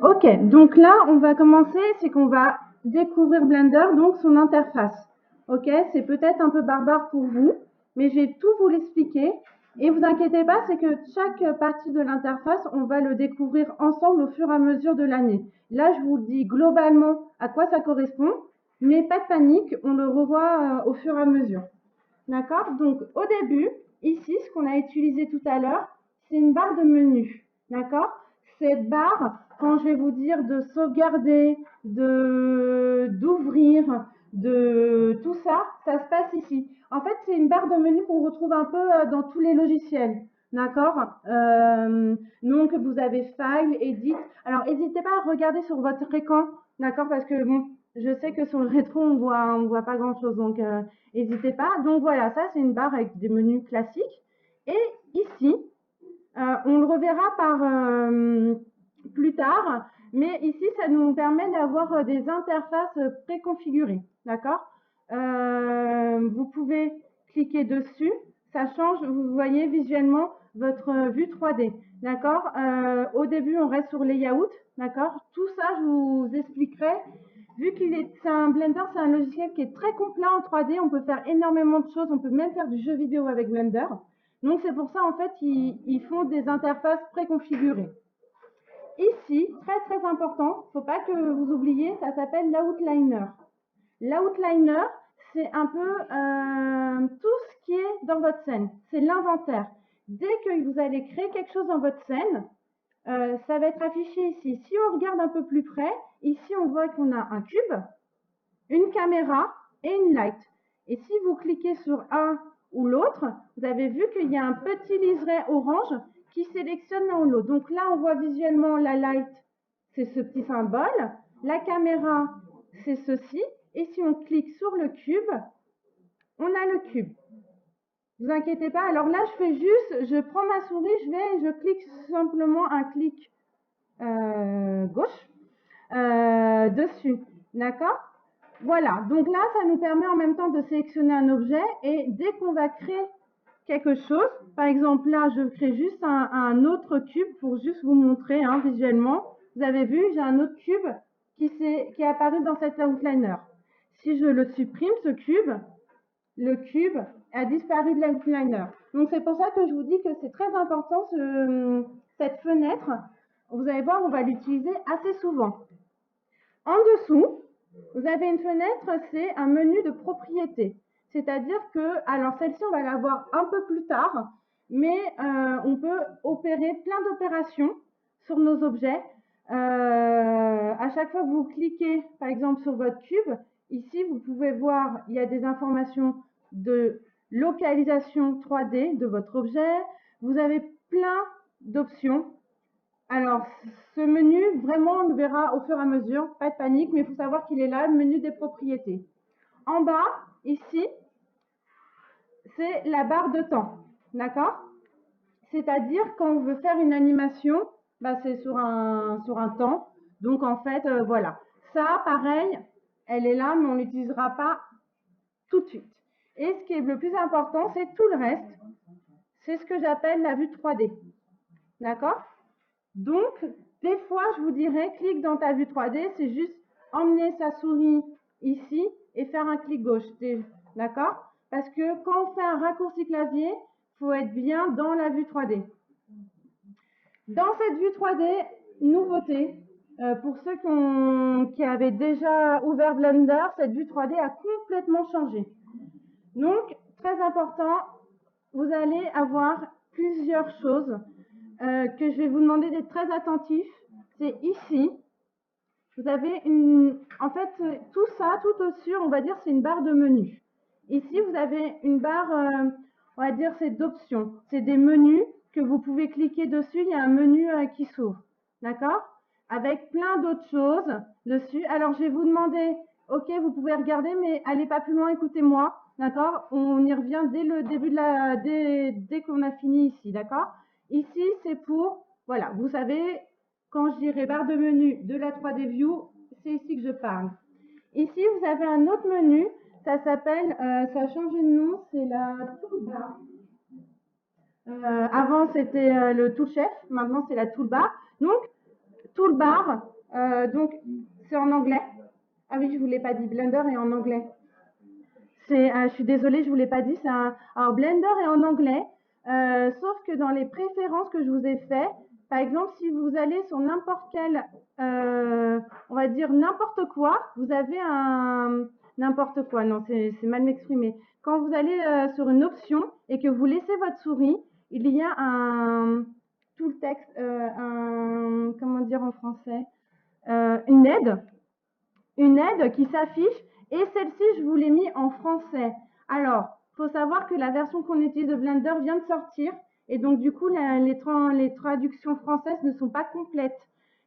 Ok, donc là, on va commencer, c'est qu'on va découvrir Blender, donc son interface. Ok, c'est peut-être un peu barbare pour vous, mais je vais tout vous l'expliquer. Et vous inquiétez pas, c'est que chaque partie de l'interface, on va le découvrir ensemble au fur et à mesure de l'année. Là, je vous dis globalement à quoi ça correspond, mais pas de panique, on le revoit au fur et à mesure. D'accord? Donc, au début, ici, ce qu'on a utilisé tout à l'heure, c'est une barre de menu. D'accord? Cette barre, quand je vais vous dire de sauvegarder, d'ouvrir, de tout ça, ça se passe ici. En fait, c'est une barre de menu qu'on retrouve un peu dans tous les logiciels. D'accord? Donc, vous avez File, Edit. Alors, n'hésitez pas à regarder sur votre écran. D'accord? Parce que, bon, je sais que sur le rétro, on voit pas grand-chose. Donc, n'hésitez pas. Donc voilà, ça c'est une barre avec des menus classiques. Et ici, on le reverra plus tard, mais ici ça nous permet d'avoir des interfaces préconfigurées. D'accord? Vous pouvez cliquer dessus, ça change, vous voyez visuellement votre vue 3D. D'accord? Au début, on reste sur Layout. D'accord? Tout ça, je vous expliquerai. Vu c'est un Blender, c'est un logiciel qui est très complet en 3D, on peut faire énormément de choses, on peut même faire du jeu vidéo avec Blender. Donc c'est pour ça en fait ils font des interfaces préconfigurées. Ici, très très important, faut pas que vous oubliez, ça s'appelle l'outliner. L'outliner, c'est un peu tout ce qui est dans votre scène, c'est l'inventaire. Dès que vous allez créer quelque chose dans votre scène, ça va être affiché ici. Si on regarde un peu plus près, ici on voit qu'on a un cube, une caméra et une light. Et si vous cliquez sur un ou l'autre, vous avez vu qu'il y a un petit liseré orange qui sélectionne l'un ou l'autre. Donc là, on voit visuellement la light, c'est ce petit symbole. La caméra, c'est ceci. Et si on clique sur le cube, on a le cube. Ne vous inquiétez pas. Alors là, je fais juste, je prends ma souris, je clique simplement un clic gauche dessus. D'accord? Voilà, donc là, ça nous permet en même temps de sélectionner un objet et dès qu'on va créer quelque chose, par exemple là, je crée juste un autre cube pour juste vous montrer visuellement. Vous avez vu, j'ai un autre cube qui est apparu dans cet outliner. Si je le supprime, ce cube, le cube a disparu de l'outliner. Donc c'est pour ça que je vous dis que c'est très important cette fenêtre. Vous allez voir, on va l'utiliser assez souvent. En dessous, vous avez une fenêtre, c'est un menu de propriété. C'est-à-dire que, alors celle-ci, on va la voir un peu plus tard, mais on peut opérer plein d'opérations sur nos objets. À chaque fois que vous cliquez, par exemple, sur votre cube, ici, vous pouvez voir, il y a des informations de localisation 3D de votre objet. Vous avez plein d'options. Alors, ce menu, vraiment, on le verra au fur et à mesure, pas de panique, mais il faut savoir qu'il est là, le menu des propriétés. En bas, ici, c'est la barre de temps, d'accord? C'est-à-dire quand on veut faire une animation, c'est sur un temps. Donc, en fait, voilà. Ça, pareil, elle est là, mais on ne l'utilisera pas tout de suite. Et ce qui est le plus important, c'est tout le reste. C'est ce que j'appelle la vue 3D. D'accord? Donc, des fois, je vous dirais, clique dans ta vue 3D, c'est juste emmener sa souris ici et faire un clic gauche. D'accord? Parce que quand on fait un raccourci clavier, il faut être bien dans la vue 3D. Dans cette vue 3D, nouveauté, pour ceux qui avaient déjà ouvert Blender, cette vue 3D a complètement changé. Donc, très important, vous allez avoir plusieurs choses que je vais vous demander d'être très attentif. C'est ici. Vous avez en fait, tout ça, tout au-dessus, on va dire, c'est une barre de menu. Ici, vous avez une barre, on va dire, c'est d'options. C'est des menus que vous pouvez cliquer dessus. Il y a un menu qui s'ouvre. D'accord? Avec plein d'autres choses dessus. Alors, je vais vous demander, ok, vous pouvez regarder, mais allez pas plus loin, écoutez-moi. D'accord? On y revient dès le début dès qu'on a fini ici. D'accord? Ici, c'est pour, voilà, vous savez, quand je dirai barre de menu de la 3D View, c'est ici que je parle. Ici, vous avez un autre menu, ça s'appelle, ça a changé de nom, c'est la toolbar. Avant, c'était le tool chef, maintenant c'est la toolbar. Donc, toolbar, donc c'est en anglais. Ah oui, je vous l'ai pas dit, Blender est en anglais. Je suis désolée, je vous l'ai pas dit. Alors Blender est en anglais, sauf que dans les préférences que je vous ai fait, par exemple, si vous allez sur n'importe quel, on va dire n'importe quoi, vous avez n'importe quoi. Non, c'est mal m'exprimer. Quand vous allez sur une option et que vous laissez votre souris, il y a tout le texte, comment dire en français, une aide qui s'affiche. Et celle-ci, je vous l'ai mis en français. Alors, il faut savoir que la version qu'on utilise de Blender vient de sortir. Et donc, du coup, les traductions françaises ne sont pas complètes.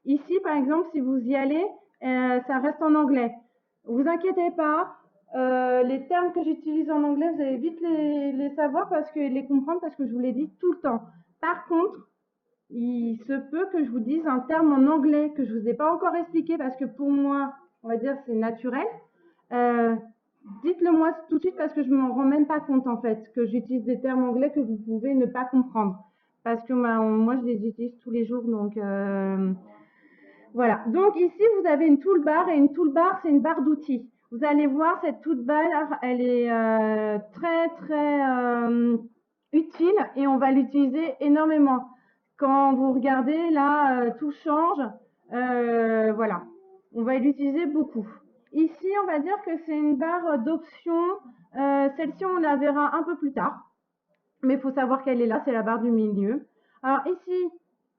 Ici, par exemple, si vous y allez, ça reste en anglais. Vous inquiétez pas. Les termes que j'utilise en anglais, vous allez vite les savoir les comprendre parce que je vous l'ai dit tout le temps. Par contre, il se peut que je vous dise un terme en anglais que je ne vous ai pas encore expliqué parce que pour moi, on va dire c'est naturel. Dites-le moi tout de suite parce que je ne m'en rends même pas compte en fait que j'utilise des termes anglais que vous pouvez ne pas comprendre parce que moi je les utilise tous les jours donc voilà. Donc ici vous avez une toolbar et une toolbar c'est une barre d'outils. Vous allez voir cette toolbar elle est très utile et on va l'utiliser énormément. Quand vous regardez là tout change, voilà, on va l'utiliser beaucoup. Ici, on va dire que c'est une barre d'options. Celle-ci, on la verra un peu plus tard. Mais il faut savoir qu'elle est là, c'est la barre du milieu. Alors ici,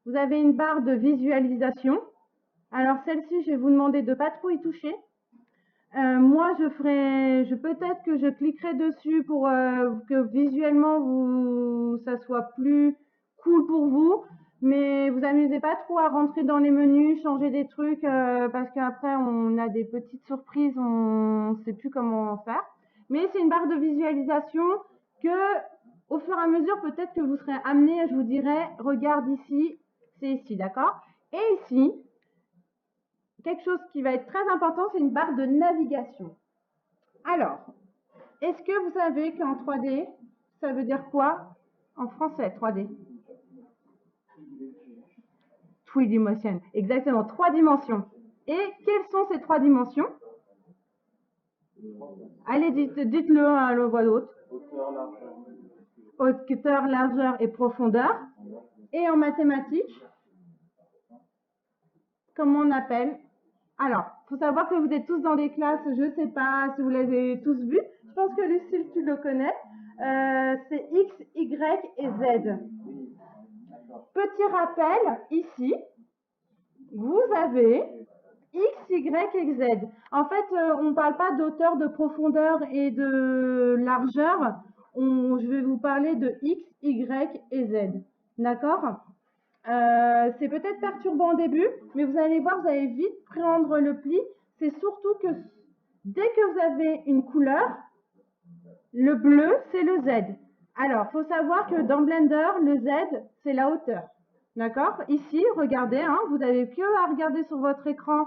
vous avez une barre de visualisation. Alors celle-ci, je vais vous demander de ne pas trop y toucher. Moi, peut-être que je cliquerai dessus pour que visuellement, ça soit plus cool pour vous. Mais vous amusez pas trop à rentrer dans les menus, changer des trucs, parce qu'après, on a des petites surprises, on ne sait plus comment faire. Mais c'est une barre de visualisation que, au fur et à mesure, peut-être que vous serez amené, je vous dirai, regarde ici, c'est ici, d'accord? Et ici, quelque chose qui va être très important, c'est une barre de navigation. Alors, est-ce que vous savez qu'en 3D, ça veut dire quoi en français 3D? 3D motion, exactement, 3 dimensions. Et quelles sont ces 3 dimensions? Allez, dites-le à la voix haute. Hauteur, largeur et profondeur. Et en mathématiques, comment on appelle? Alors, il faut savoir que vous êtes tous dans des classes, je ne sais pas si vous les avez tous vues. Je pense que Lucille, tu le connais. C'est X, Y et Z. Petit rappel, ici, vous avez X, Y et Z. En fait, on ne parle pas d'auteur, de profondeur et de largeur. Je vais vous parler de X, Y et Z. D'accord? C'est peut-être perturbant au début, mais vous allez voir, vous allez vite prendre le pli. C'est surtout que dès que vous avez une couleur, le bleu, c'est le Z. Alors, il faut savoir que dans Blender, le Z, c'est la hauteur. D'accord? Ici, regardez, hein, vous n'avez que à regarder sur votre écran,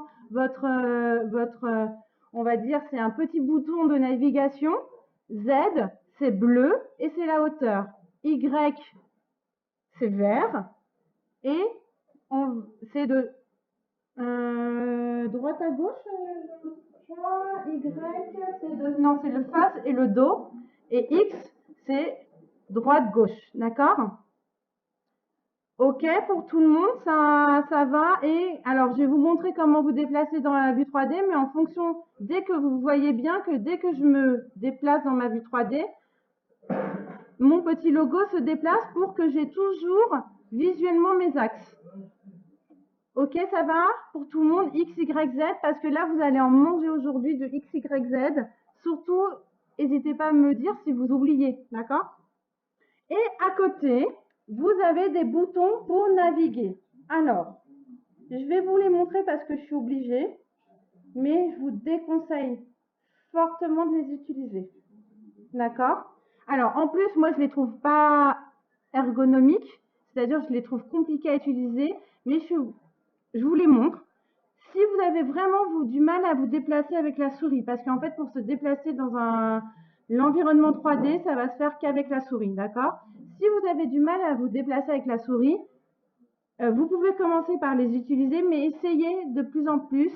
on va dire, c'est un petit bouton de navigation. Z, c'est bleu et c'est la hauteur. Y, c'est vert. Et c'est de droite à gauche, Y, non, c'est le face et le dos. Et X, c'est droite-gauche. D'accord? Ok, pour tout le monde, ça va. Et alors, je vais vous montrer comment vous déplacer dans la vue 3D, mais en fonction, dès que vous voyez bien que dès que je me déplace dans ma vue 3D, mon petit logo se déplace pour que j'ai toujours visuellement mes axes. Ok, ça va pour tout le monde, X, Y, Z, parce que là, vous allez en manger aujourd'hui de X, Y, Z. Surtout, n'hésitez pas à me dire si vous oubliez, d'accord? Et à côté, vous avez des boutons pour naviguer. Alors, je vais vous les montrer parce que je suis obligée, mais je vous déconseille fortement de les utiliser. D'accord? Alors, en plus, moi, je ne les trouve pas ergonomiques, c'est-à-dire je les trouve compliqués à utiliser, mais je vous les montre. Si vous avez vraiment du mal à vous déplacer avec la souris, parce qu'en fait, pour se déplacer dans l'environnement 3D, ça va se faire qu'avec la souris, d'accord? Si vous avez du mal à vous déplacer avec la souris, Vous pouvez commencer par les utiliser, mais essayez de plus en plus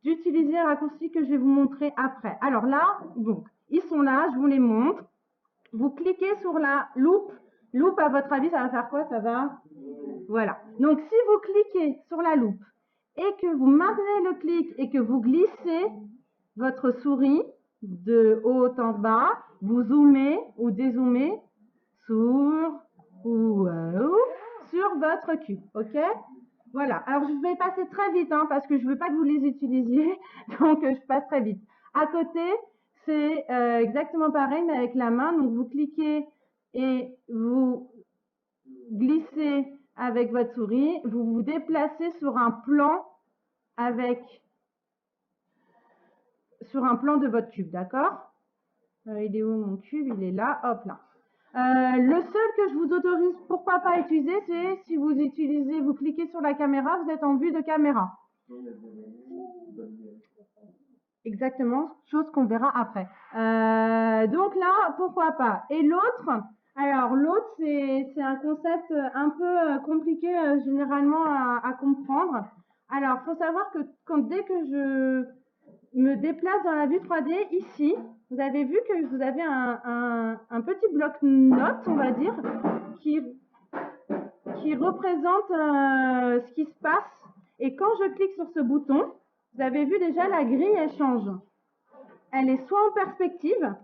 d'utiliser les raccourcis que je vais vous montrer après. Alors là, donc, ils sont là, je vous les montre. Vous cliquez sur la loupe. Loupe, à votre avis, ça va faire quoi? Ça va? Voilà. Donc, si vous cliquez sur la loupe et que vous maintenez le clic et que vous glissez votre souris de haut en bas, vous zoomez ou dézoomez sur votre cube. OK? Voilà. Alors, je vais passer très vite parce que je ne veux pas que vous les utilisiez. Donc, je passe très vite. À côté, c'est exactement pareil, mais avec la main. Donc, vous cliquez et vous glissez avec votre souris. Vous vous déplacez sur un plan de votre cube. D'accord? Il est où mon cube? Il est là. Hop là. Le seul que je vous autorise, pourquoi pas utiliser, c'est si vous utilisez, vous cliquez sur la caméra, vous êtes en vue de caméra. Exactement, chose qu'on verra après. Donc là, pourquoi pas. Et l'autre, alors l'autre, c'est un concept un peu compliqué généralement à comprendre. Alors, faut savoir que dès que je me déplace dans la vue 3D, ici, vous avez vu que vous avez un petit bloc-notes, on va dire, qui représente ce qui se passe. Et quand je clique sur ce bouton, vous avez vu déjà la grille, elle change. Elle est soit en perspective,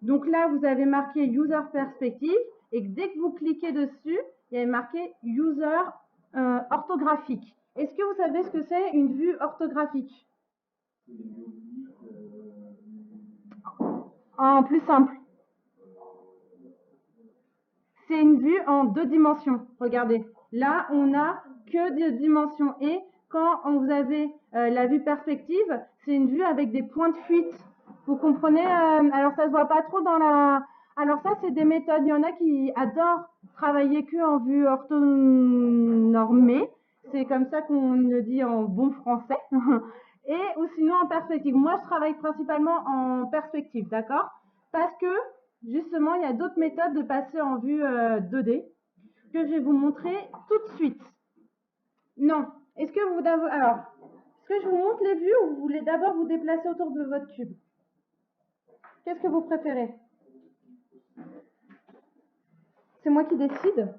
donc là vous avez marqué User Perspective, et dès que vous cliquez dessus, il y a marqué User orthographique. Est-ce que vous savez ce que c'est une vue orthographique? En plus simple. C'est une vue en 2 dimensions. Regardez, là, on n'a que 2 dimensions. Et quand vous avez la vue perspective, c'est une vue avec des points de fuite. Vous comprenez? Alors, ça ne se voit pas trop dans la... Alors, ça, c'est des méthodes. Il y en a qui adorent travailler que en vue orthonormée. C'est comme ça qu'on le dit en bon français. Et ou sinon en perspective. Moi, je travaille principalement en perspective, d'accord? Parce que justement, il y a d'autres méthodes de passer en vue 2D que je vais vous montrer tout de suite. Non. Est-ce que vous alors, est-ce que je vous montre les vues ou vous voulez d'abord vous déplacer autour de votre cube? Qu'est-ce que vous préférez? C'est moi qui décide?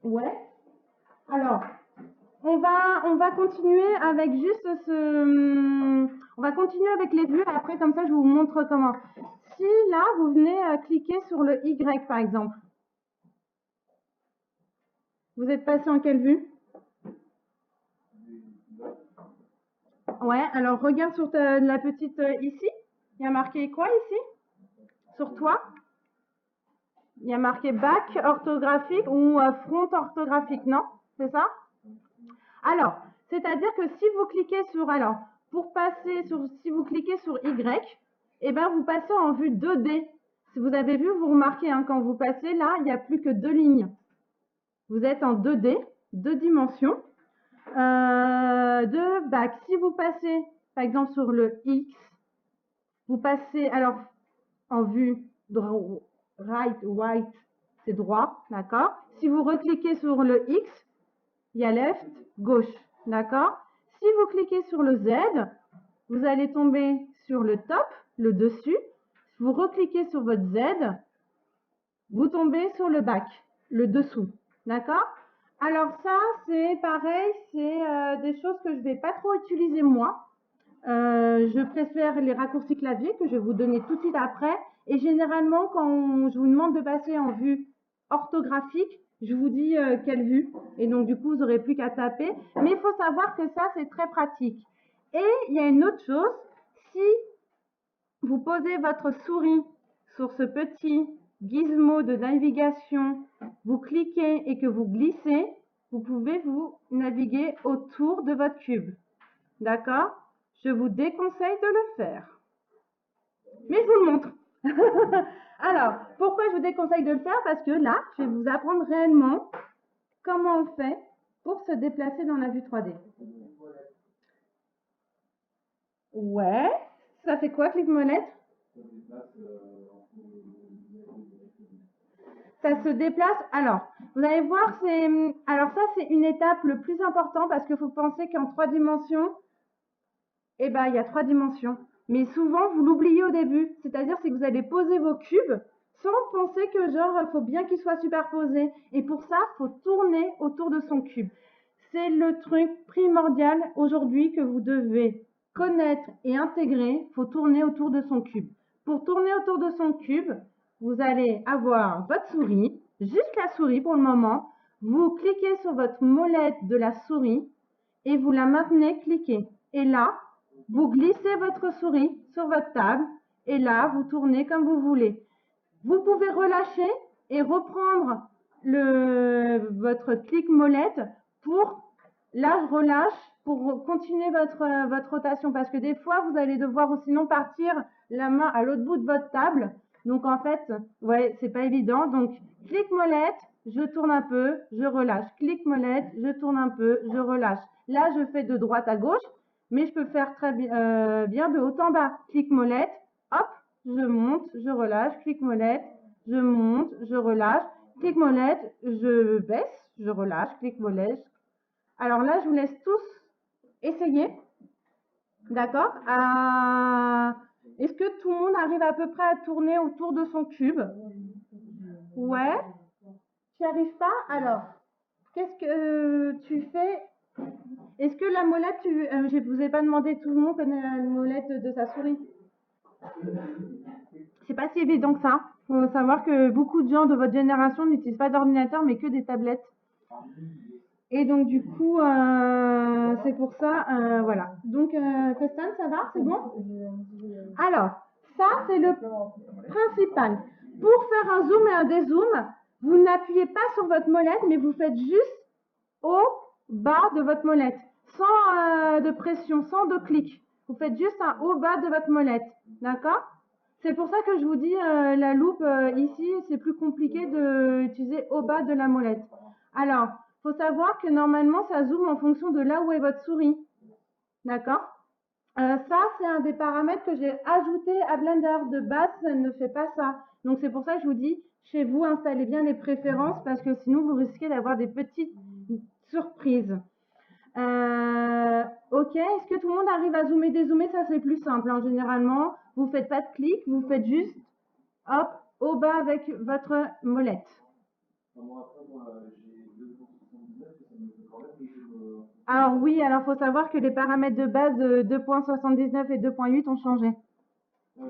Ouais. Alors, on va continuer avec juste on va continuer avec les vues. Après, comme ça, je vous montre comment. Si là, vous venez cliquer sur le Y, par exemple. Vous êtes passé en quelle vue? Ouais, alors regarde sur la petite ici. Il y a marqué quoi ici? Sur toi? Il y a marqué bac orthographique ou front orthographique, non? C'est ça? Alors, c'est-à-dire que si vous cliquez sur, alors, pour passer sur, si vous cliquez sur Y, eh ben, vous passez en vue 2D. Si vous avez vu, vous remarquez, quand vous passez là, il n'y a plus que 2 lignes. Vous êtes en 2D, 2 dimensions. De bac. Si vous passez, par exemple, sur le X, vous passez, alors, en vue right, c'est droit, d'accord? Si vous recliquez sur le X, il y a left, gauche, d'accord? Si vous cliquez sur le Z, vous allez tomber sur le top, le dessus. Si vous recliquez sur votre Z, vous tombez sur le bac, le dessous, d'accord? Alors ça, c'est pareil, c'est des choses que je ne vais pas trop utiliser moi. Je préfère les raccourcis clavier que je vais vous donner tout de suite après. Et généralement, quand je vous demande de passer en vue orthographique, je vous dis quelle vue. Et donc, du coup, vous n'aurez plus qu'à taper. Mais il faut savoir que ça, c'est très pratique. Et il y a une autre chose. Si vous posez votre souris sur ce petit gizmo de navigation, vous cliquez et que vous glissez, vous pouvez vous naviguer autour de votre cube. D'accord? Je vous déconseille de le faire. Mais je vous le montre. Alors, pourquoi je vous déconseille de le faire? Parce que là, je vais vous apprendre réellement comment on fait pour se déplacer dans la vue 3D. Ouais. Ça fait quoi, clic molette? ça se déplace. Alors, vous allez voir, alors ça, c'est une étape le plus important parce qu'il faut penser qu'en 3 dimensions, eh ben, il y a 3 dimensions. Mais souvent, vous l'oubliez au début. C'est-à-dire, c'est que vous allez poser vos cubes sans penser que genre, il faut bien qu'ils soient superposés. Et pour ça, il faut tourner autour de son cube. C'est le truc primordial aujourd'hui que vous devez connaître et intégrer. Il faut tourner autour de son cube. Pour tourner autour de son cube, vous allez avoir votre souris, juste la souris pour le moment. Vous cliquez sur votre molette de la souris et vous la maintenez cliquée. Et là, vous glissez votre souris sur votre table et là, vous tournez comme vous voulez. Vous pouvez relâcher et reprendre votre clic molette pour, là, je relâche pour continuer votre rotation parce que des fois, vous allez devoir sinon partir la main à l'autre bout de votre table. Donc, en fait, ouais, c'est pas évident. Donc, clic molette, je tourne un peu, je relâche. Clic molette, je tourne un peu, je relâche. Là, je fais de droite à gauche, mais je peux faire très bien de haut en bas. Clic molette, hop, je monte, je relâche. Clic molette, je monte, je relâche. Clic molette, je baisse, je relâche. Clic molette. Alors là, je vous laisse tous essayer. D'accord? Est-ce que tout le monde arrive à peu près à tourner autour de son cube? Ouais. Tu n'y arrives pas? Alors, qu'est-ce que tu fais? Est-ce que la molette, je ne vous ai pas demandé, tout le monde connaît la molette de sa souris? C'est pas si évident que ça. Il faut savoir que beaucoup de gens de votre génération n'utilisent pas d'ordinateur, mais que des tablettes. Et donc, du coup, c'est pour ça, voilà. Donc, Preston, ça va? C'est bon? Alors, ça, c'est le principal. Pour faire un zoom et un dézoom, vous n'appuyez pas sur votre molette, mais vous faites juste au bas de votre molette, sans de pression, sans de clic. Vous faites juste un haut bas de votre molette, d'accord? C'est pour ça que je vous dis, la loupe ici, c'est plus compliqué d'utiliser au bas de la molette. Alors, il faut savoir que normalement, ça zoome en fonction de là où est votre souris, d'accord? Ça, c'est un des paramètres que j'ai ajouté à Blender. De base, ça ne fait pas ça. Donc, c'est pour ça que je vous dis, chez vous, installez bien les préférences parce que sinon, vous risquez d'avoir des petites surprises. Ok, est-ce que tout le monde arrive à zoomer, dézoomer? Ça, c'est plus simple. Hein. Généralement, vous ne faites pas de clic, vous faites juste, hop, au bas avec votre molette. Alors oui, alors faut savoir que les paramètres de base de 2.79 et 2.8 ont changé.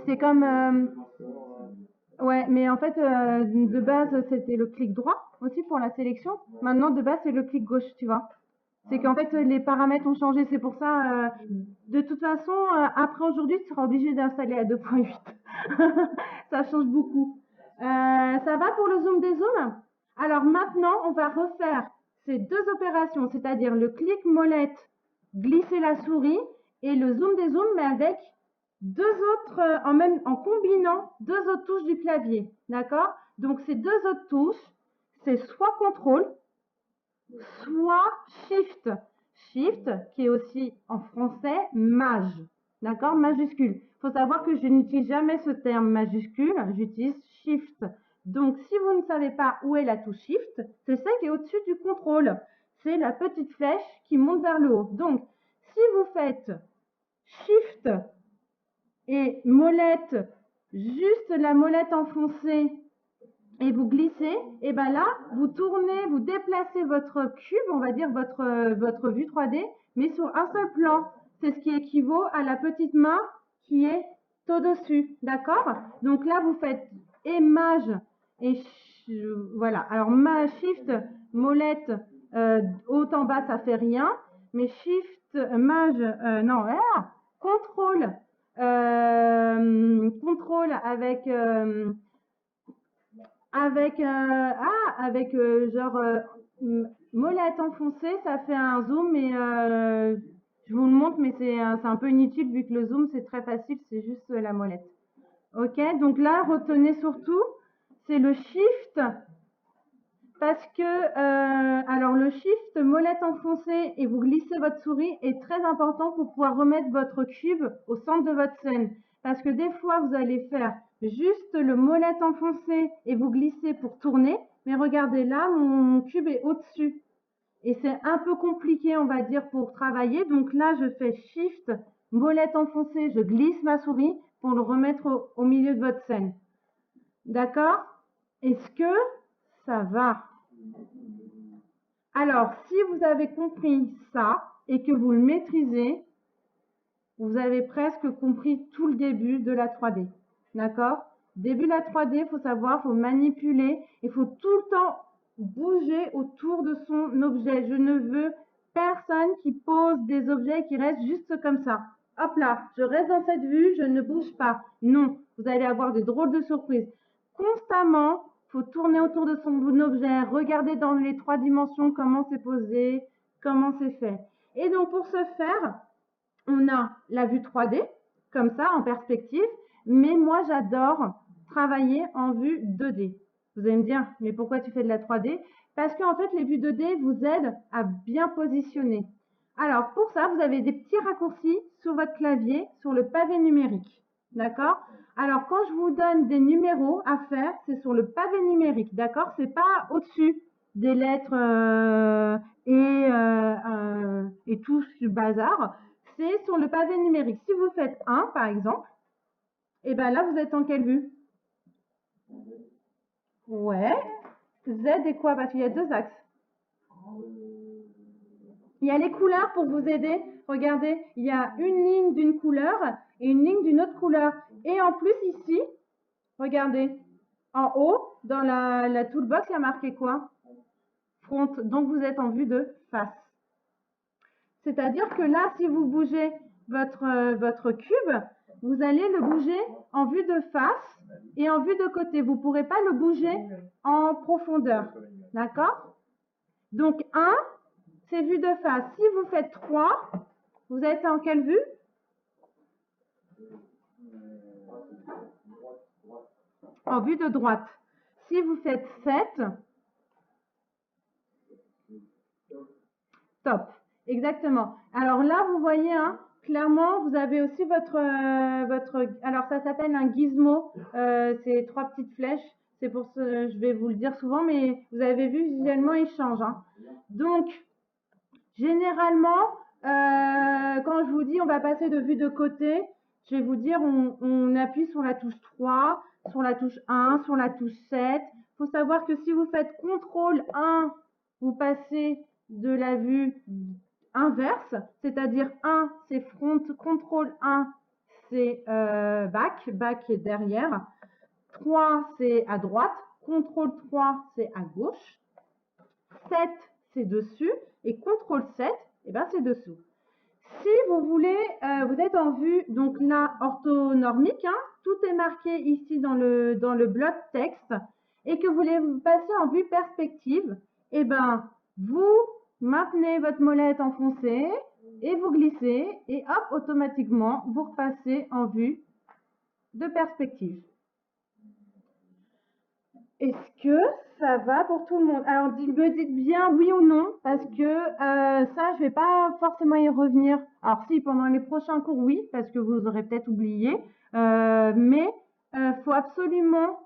C'est comme... ouais, mais en fait, de base, c'était le clic droit aussi pour la sélection. Maintenant, de base, c'est le clic gauche, tu vois. C'est qu'en fait, les paramètres ont changé. C'est pour ça, de toute façon, après aujourd'hui, tu seras obligé d'installer à 2.8. Ça change beaucoup. Ça va pour le zoom des zooms? Alors maintenant, on va refaire ces deux opérations, c'est-à-dire le clic molette, glisser la souris, et le zoom des zooms, mais avec deux autres, en combinant deux autres touches du clavier. D'accord? Donc, ces deux autres touches, c'est soit contrôle, soit shift. Shift, qui est aussi en français maj. D'accord? Majuscule. Il faut savoir que je n'utilise jamais ce terme majuscule, j'utilise shift. Donc, si vous ne savez pas où est la touche shift, c'est celle qui est au-dessus du contrôle. C'est la petite flèche qui monte vers le haut. Donc, si vous faites shift et molette, juste la molette enfoncée et vous glissez, et bien là, vous tournez, vous déplacez votre cube, on va dire votre vue 3D, mais sur un seul plan. C'est ce qui équivaut à la petite main qui est au-dessus, d'accord? Donc là, vous faites maj et voilà. Alors, shift, molette, haut en bas, ça fait rien, mais shift, maj, non, contrôle, contrôle avec genre molette enfoncée, ça fait un zoom, mais je vous le montre, mais c'est un peu inutile vu que le zoom c'est très facile, c'est juste la molette. Ok, donc là retenez surtout, c'est le shift, parce que alors le shift molette enfoncée et vous glissez votre souris est très important pour pouvoir remettre votre cube au centre de votre scène, parce que des fois vous allez faire juste le molette enfoncé et vous glissez pour tourner. Mais regardez là, mon cube est au-dessus. Et c'est un peu compliqué, on va dire, pour travailler. Donc là, je fais Shift, molette enfoncée, je glisse ma souris pour le remettre au milieu de votre scène. D'accord? Est-ce que ça va? Alors, si vous avez compris ça et que vous le maîtrisez, vous avez presque compris tout le début de la 3D. D'accord? Début de la 3D, il faut savoir, il faut manipuler, il faut tout le temps bouger autour de son objet. Je ne veux personne qui pose des objets qui restent juste comme ça. Hop là, je reste dans cette vue, je ne bouge pas. Non, vous allez avoir des drôles de surprises. Constamment, il faut tourner autour de son objet, regarder dans les 3 dimensions comment c'est posé, comment c'est fait. Et donc, pour ce faire, on a la vue 3D, comme ça, en perspective, mais moi, j'adore travailler en vue 2D. Vous allez me dire, mais pourquoi tu fais de la 3D? Parce qu'en fait, les vues 2D vous aident à bien positionner. Alors, pour ça, vous avez des petits raccourcis sur votre clavier, sur le pavé numérique. D'accord? Alors, quand je vous donne des numéros à faire, c'est sur le pavé numérique. D'accord? C'est pas au-dessus des lettres et tout ce bazar. C'est sur le pavé numérique. Si vous faites 1, par exemple, et bien là, vous êtes en quelle vue? Ouais. Z et quoi? Parce qu'il y a 2 axes. Il y a les couleurs pour vous aider. Regardez, il y a une ligne d'une couleur et une ligne d'une autre couleur. Et en plus, ici, regardez, en haut, dans la toolbox, il y a marqué quoi? Front. Donc, vous êtes en vue de face. C'est-à-dire que là, si vous bougez votre cube, vous allez le bouger en vue de face et en vue de côté. Vous ne pourrez pas le bouger en profondeur. D'accord? Donc, 1, c'est vue de face. Si vous faites 3, vous êtes en quelle vue? En vue de droite. Si vous faites 7, top. Exactement. Alors là, vous voyez, hein, clairement, vous avez aussi votre alors ça s'appelle un gizmo. C'est 3 petites flèches. C'est pour ça, je vais vous le dire souvent, mais vous avez vu, visuellement, il change. Hein. Donc, généralement, quand je vous dis on va passer de vue de côté, je vais vous dire on appuie sur la touche 3, sur la touche 1, sur la touche 7. Il faut savoir que si vous faites CTRL 1, vous passez de la vue inverse, c'est-à-dire 1 c'est front, CTRL 1 c'est back est derrière, 3 c'est à droite, CTRL 3 c'est à gauche, 7 c'est dessus et CTRL 7 et ben c'est dessous. Si vous voulez, vous êtes en vue, donc là, orthonormique, hein, tout est marqué ici dans le bloc texte, et que vous voulez passer en vue perspective, et ben vous maintenez votre molette enfoncée, et vous glissez, et hop, automatiquement, vous repassez en vue de perspective. Est-ce que ça va pour tout le monde? Alors, me dites bien oui ou non, parce que ça, je ne vais pas forcément y revenir. Alors, si, pendant les prochains cours, oui, parce que vous aurez peut-être oublié. Mais il faut absolument,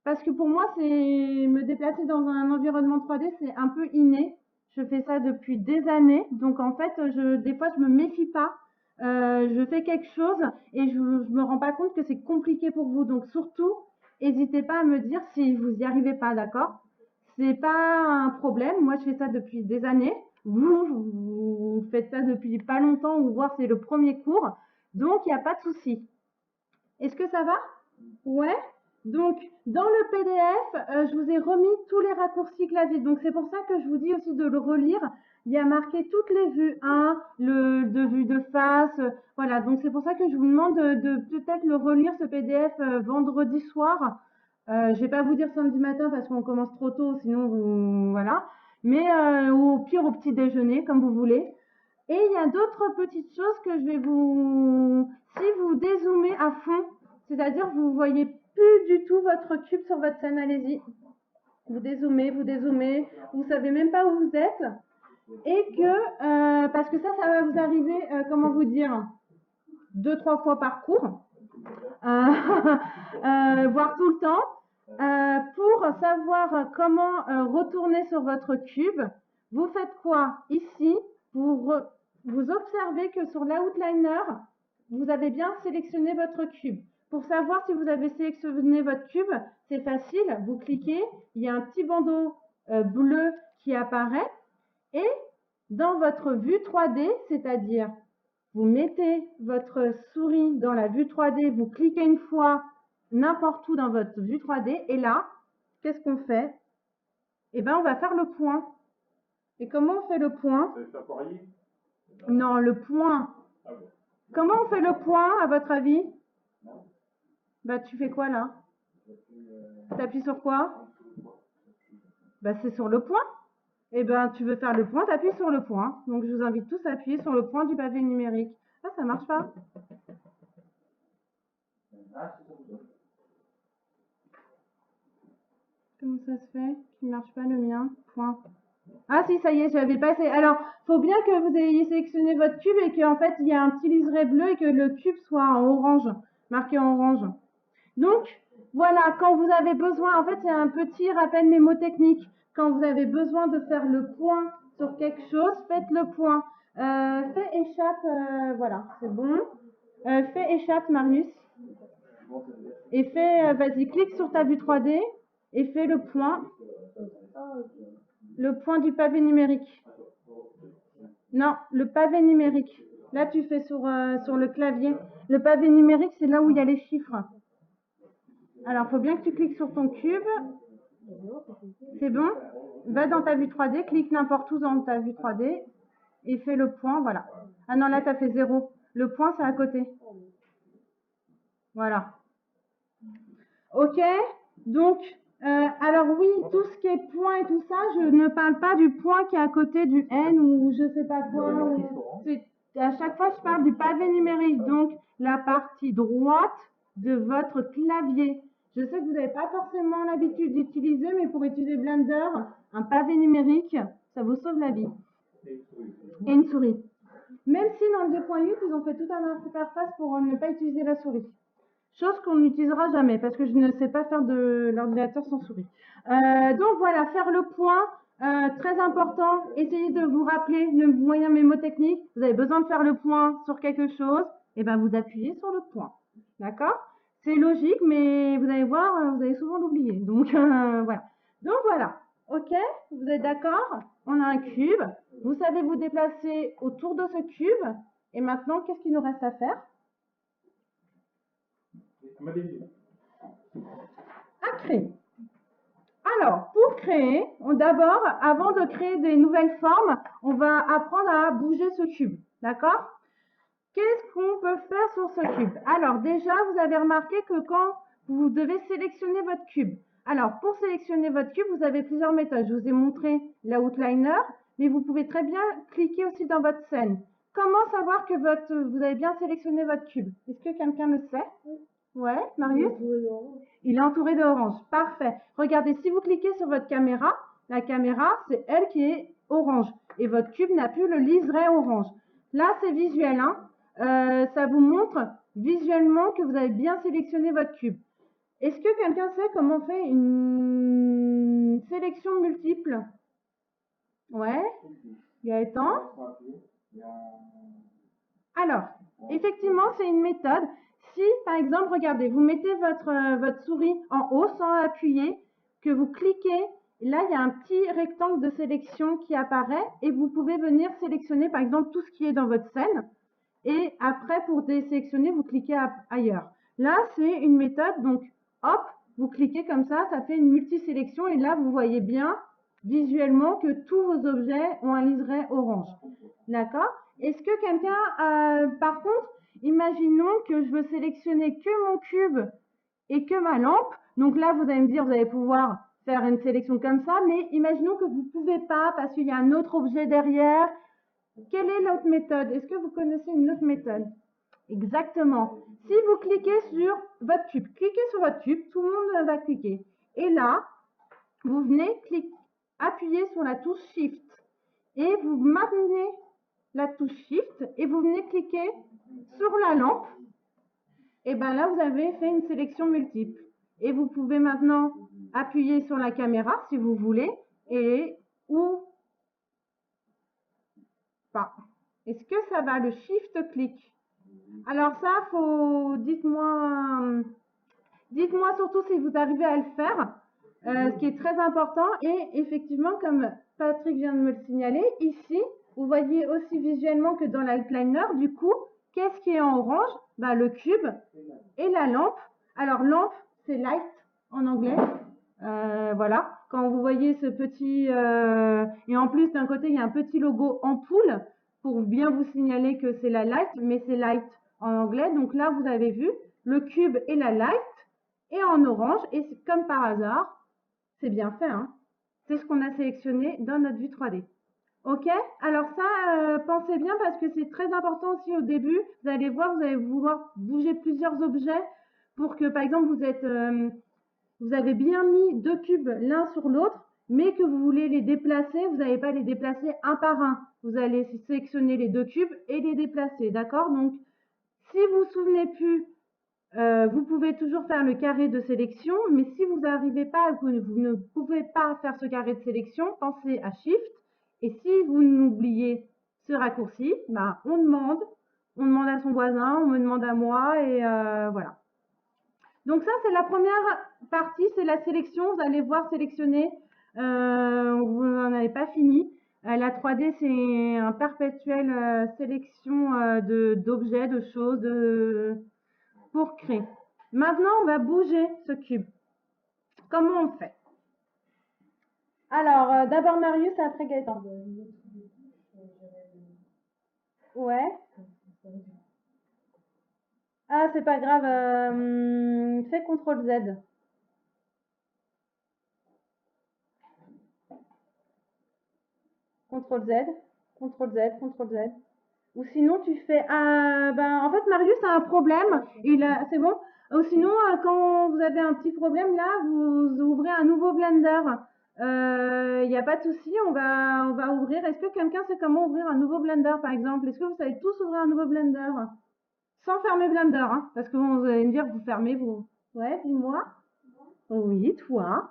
parce que pour moi, c'est me déplacer dans un environnement 3D, c'est un peu inné. Je fais ça depuis des années. Donc, en fait, des fois, je ne me méfie pas. Je fais quelque chose et je ne me rends pas compte que c'est compliqué pour vous. Donc, surtout, n'hésitez pas à me dire si vous n'y arrivez pas, d'accord? C'est pas un problème. Moi, je fais ça depuis des années. Vous faites ça depuis pas longtemps ou voire c'est le premier cours. Donc, il n'y a pas de souci. Est-ce que ça va? Ouais. Donc, dans le PDF, je vous ai remis tous les raccourcis clavier. Donc, c'est pour ça que je vous dis aussi de le relire. Il y a marqué toutes les vues 1, de vue de face. Voilà, donc c'est pour ça que je vous demande de peut-être le relire, ce PDF, vendredi soir. Je vais pas vous dire samedi matin parce qu'on commence trop tôt, sinon vous... Voilà. Mais au pire, au petit déjeuner, comme vous voulez. Et il y a d'autres petites choses que je vais vous... Si vous dézoomez à fond, c'est-à-dire vous voyez plus du tout votre cube sur votre scène, allez-y. Vous dézoomez, vous savez même pas où vous êtes. Et que, parce que ça va vous arriver, comment vous dire, 2-3 fois par cours. voire tout le temps. Pour savoir comment retourner sur votre cube, vous faites quoi? Ici, vous observez que sur l'outliner, vous avez bien sélectionné votre cube. Pour savoir si vous avez sélectionné votre cube, c'est facile. Vous cliquez, il y a un petit bandeau bleu qui apparaît et dans votre vue 3D, c'est-à-dire vous mettez votre souris dans la vue 3D, vous cliquez une fois n'importe où dans votre vue 3D et là, qu'est-ce qu'on fait? Eh bien, on va faire le point. Et comment on fait le point? Non, le point. Ah bon. Comment on fait le point, à votre avis? Bah, tu fais quoi là? Tu appuies sur quoi? Bah, c'est sur le point. Eh bien, tu veux faire le point, tu appuies sur le point. Donc, je vous invite tous à appuyer sur le point du pavé numérique. Ah, ça marche pas? Comment ça se fait qu'il ne marche pas le mien? Point. Ah si, ça y est, je l'avais passé. Alors, faut bien que vous ayez sélectionné votre cube et qu'en fait, il y a un petit liseré bleu et que le cube soit en orange, marqué en orange. Donc, voilà, quand vous avez besoin, en fait, c'est un petit rappel mémotechnique. Quand vous avez besoin de faire le point sur quelque chose, faites le point. Fais échappe, voilà, c'est bon. Fais échappe, Marius. Et fais, vas-y, clique sur ta vue 3D et fais le point. Le point du pavé numérique. Non, le pavé numérique. Là, tu fais sur le clavier. Le pavé numérique, c'est là où il y a les chiffres. Alors, il faut bien que tu cliques sur ton cube. C'est bon? Va dans ta vue 3D, clique n'importe où dans ta vue 3D et fais le point, voilà. Ah non, là, tu as fait 0. Le point, c'est à côté. Voilà. OK? Donc, alors oui, tout ce qui est point et tout ça, je ne parle pas du point qui est à côté du N ou je sais pas quoi. À chaque fois, je parle du pavé numérique, donc la partie droite de votre clavier. Je sais que vous n'avez pas forcément l'habitude d'utiliser, mais pour utiliser Blender, un pavé numérique, ça vous sauve la vie. Et une souris. Même si dans le 2.8, ils ont fait toute une interface pour ne pas utiliser la souris. Chose qu'on n'utilisera jamais parce que je ne sais pas faire de l'ordinateur sans souris. Donc voilà, faire le point, très important. Essayez de vous rappeler le moyen mémotechnique. Vous avez besoin de faire le point sur quelque chose, et ben vous appuyez sur le point. D'accord? C'est logique, mais vous allez voir, vous allez souvent l'oublier. Donc voilà. Donc voilà. Ok? Vous êtes d'accord? On a un cube. Vous savez vous déplacer autour de ce cube. Et maintenant, qu'est-ce qu'il nous reste à faire? À créer. Alors, pour créer, d'abord, avant de créer des nouvelles formes, on va apprendre à bouger ce cube. D'accord? Qu'est-ce qu'on peut faire sur ce cube? Alors, déjà, vous avez remarqué que quand vous devez sélectionner votre cube. Alors, pour sélectionner votre cube, vous avez plusieurs méthodes. Je vous ai montré l'outliner, mais vous pouvez très bien cliquer aussi dans votre scène. Comment savoir que vous avez bien sélectionné votre cube? Est-ce que quelqu'un le sait? Ouais, Marius? Il est entouré d'orange. Parfait. Regardez, si vous cliquez sur votre caméra, la caméra, c'est elle qui est orange. Et votre cube n'a plus le liseré orange. Là, c'est visuel. Hein. Ça vous montre visuellement que vous avez bien sélectionné votre cube. Est-ce que quelqu'un sait comment on fait une sélection multiple? Ouais. Gaëtan? Alors, effectivement, c'est une méthode. Si, par exemple, regardez, vous mettez votre souris en haut sans appuyer, que vous cliquez, là, il y a un petit rectangle de sélection qui apparaît et vous pouvez venir sélectionner, par exemple, tout ce qui est dans votre scène. Et après, pour désélectionner, vous cliquez ailleurs. Là, c'est une méthode, donc, hop, vous cliquez comme ça fait une multisélection et là, vous voyez bien visuellement que tous vos objets ont un liseré orange. D'accord? Est-ce que quelqu'un, par contre, imaginons que je veux sélectionner que mon cube et que ma lampe. Donc là, vous allez me dire, vous allez pouvoir faire une sélection comme ça, mais imaginons que vous ne pouvez pas parce qu'il y a un autre objet derrière. Quelle est l'autre méthode? Est-ce que vous connaissez une autre méthode? Exactement. Si vous cliquez sur votre cube, cliquez sur votre cube, tout le monde va cliquer. Et là, vous venez appuyer sur la touche Shift et vous maintenez la touche Shift et vous venez cliquer sur la lampe et ben là, vous avez fait une sélection multiple. Et vous pouvez maintenant appuyer sur la caméra si vous voulez et ou pas. Est-ce que ça va, le shift-clic? Alors ça, dites-moi surtout si vous arrivez à le faire, ce qui est très important. Et effectivement, comme Patrick vient de me le signaler, ici, vous voyez aussi visuellement que dans l'outliner, du coup, qu'est-ce qui est en orange? Bah, le cube et la lampe. Alors, lampe, c'est light en anglais. Voilà, quand vous voyez ce petit... et en plus, d'un côté, il y a un petit logo ampoule pour bien vous signaler que c'est la light, mais c'est light en anglais. Donc là, vous avez vu le cube et la light et en orange. Et comme par hasard, c'est bien fait, hein. C'est ce qu'on a sélectionné dans notre vue 3D. Ok, alors ça, pensez bien parce que c'est très important aussi au début. Vous allez voir, vous allez vouloir bouger plusieurs objets pour que, par exemple, vous avez bien mis deux cubes l'un sur l'autre, mais que vous voulez les déplacer, vous n'allez pas les déplacer un par un. Vous allez sélectionner les deux cubes et les déplacer, d'accord? Donc, si vous vous souvenez plus, vous pouvez toujours faire le carré de sélection, mais si vous n'arrivez pas, vous ne pouvez pas faire ce carré de sélection, pensez à Shift. Et si vous n'oubliez ce raccourci, ben, on demande à son voisin, on me demande à moi, et voilà. Donc ça, c'est la première partie, c'est la sélection. Vous allez voir sélectionner, vous n'en avez pas fini. La 3D, c'est un perpétuel sélection d'objets, de choses pour créer. Maintenant, on va bouger ce cube. Comment on fait? Alors, d'abord Marius, après Gaëtan. Ouais. Ah, c'est pas grave. Fais CTRL Z. CTRL Z, CTRL Z, CTRL Z. Ou sinon, tu fais... ben, en fait, Marius a un problème. C'est bon? Ou sinon, quand vous avez un petit problème, là, vous ouvrez un nouveau Blender. Il n'y a pas de souci, on va ouvrir. Est-ce que quelqu'un sait comment ouvrir un nouveau Blender, par exemple? Est-ce que vous savez tous ouvrir un nouveau Blender? Sans fermer Blender, hein? Parce que vous allez me dire, vous fermez, vous... Ouais, dis-moi. Oui, toi.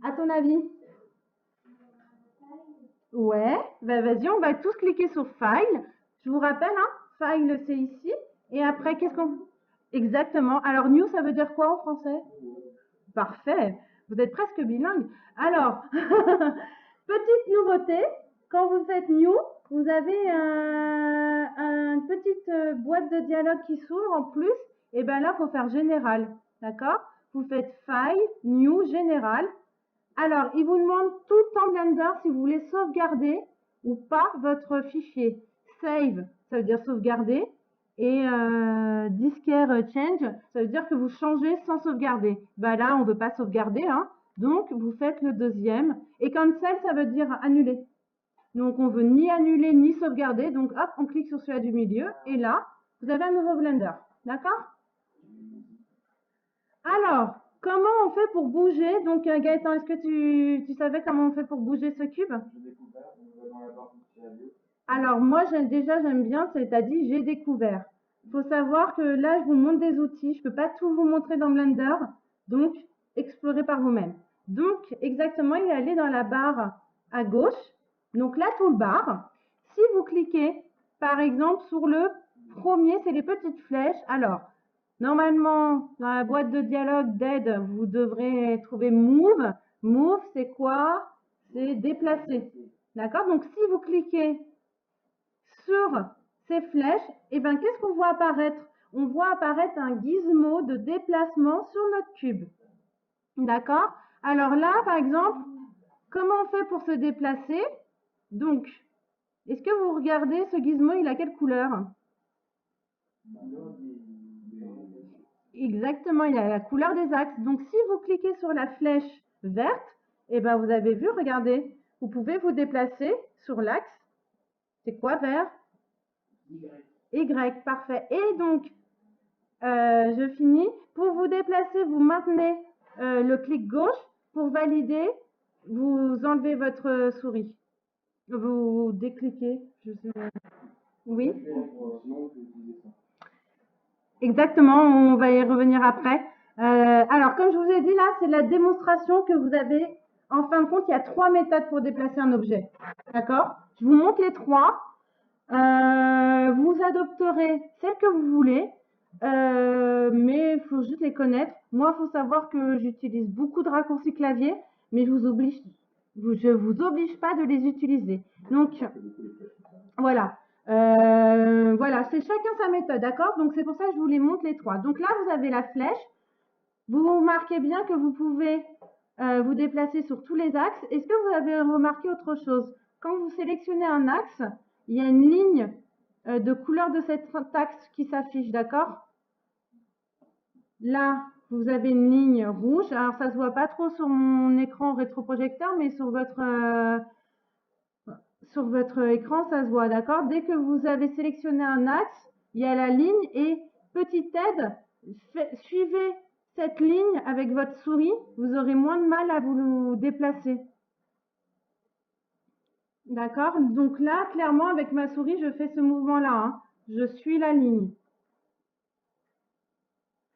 À ton avis? Ouais, bah vas-y, on va tous cliquer sur File. Je vous rappelle, hein, File, c'est ici. Et après, qu'est-ce qu'on... Exactement. Alors, New, ça veut dire quoi en français? Parfait. Vous êtes presque bilingue. Alors, petite nouveauté, quand vous faites New, vous avez une petite boîte de dialogue qui s'ouvre en plus. Et bien là, il faut faire Général. D'accord? Vous faites File, New, Général. Alors, il vous demande tout le temps Blender si vous voulez sauvegarder ou pas votre fichier. Save, ça veut dire sauvegarder. Et disquaire change, ça veut dire que vous changez sans sauvegarder. Bah là, on ne veut pas sauvegarder, hein. Donc, vous faites le deuxième. Et cancel, ça veut dire annuler. Donc, on veut ni annuler ni sauvegarder. Donc, hop, on clique sur celui du milieu. Et là, vous avez un nouveau Blender. D'accord? Alors, comment on fait pour bouger? Donc, Gaëtan, est-ce que tu savais comment on fait pour bouger ce cube? Alors, moi, j'aime bien, t'as dit j'ai découvert. Il faut savoir que là, je vous montre des outils. Je ne peux pas tout vous montrer dans Blender. Donc, explorez par vous-même. Donc, exactement, il est allé dans la barre à gauche. Donc, la toolbar. Si vous cliquez, par exemple, sur le premier, c'est les petites flèches. Alors, normalement, dans la boîte de dialogue d'aide, vous devrez trouver Move. Move, c'est quoi? C'est déplacer. D'accord? Donc, si vous cliquez sur ces flèches, et ben, qu'est-ce qu'on voit apparaître? On voit apparaître un gizmo de déplacement sur notre cube. D'accord? Alors là, par exemple, comment on fait pour se déplacer? Donc, est-ce que vous regardez ce gizmo, il a quelle couleur? Exactement, il a la couleur des axes. Donc, si vous cliquez sur la flèche verte, et ben, vous avez vu, regardez, vous pouvez vous déplacer sur l'axe. C'est quoi vert? Y, parfait. Et donc, je finis. Pour vous déplacer, vous maintenez le clic gauche. Pour valider, vous enlevez votre souris. Vous décliquez. Oui. Exactement, on va y revenir après. Alors, comme je vous ai dit là, c'est la démonstration que vous avez. En fin de compte, il y a 3 méthodes pour déplacer un objet. D'accord? Je vous montre les 3. Vous adopterez celle que vous voulez, mais il faut juste les connaître. Moi, il faut savoir que j'utilise beaucoup de raccourcis clavier, mais je vous vous oblige pas de les utiliser. Donc, voilà. Voilà, c'est chacun sa méthode, d'accord? Donc, c'est pour ça que je vous les montre les 3. Donc là, vous avez la flèche. Vous remarquez bien que vous pouvez vous déplacer sur tous les axes. Est-ce que vous avez remarqué autre chose? Quand vous sélectionnez un axe, il y a une ligne de couleur de cet axe qui s'affiche, d'accord? Là, vous avez une ligne rouge. Alors, ça ne se voit pas trop sur mon écran rétroprojecteur, mais sur votre écran, ça se voit, d'accord? Dès que vous avez sélectionné un axe, il y a la ligne et petite aide, suivez cette ligne avec votre souris, vous aurez moins de mal à vous déplacer. D'accord? Donc là, clairement, avec ma souris, je fais ce mouvement-là, hein. Je suis la ligne.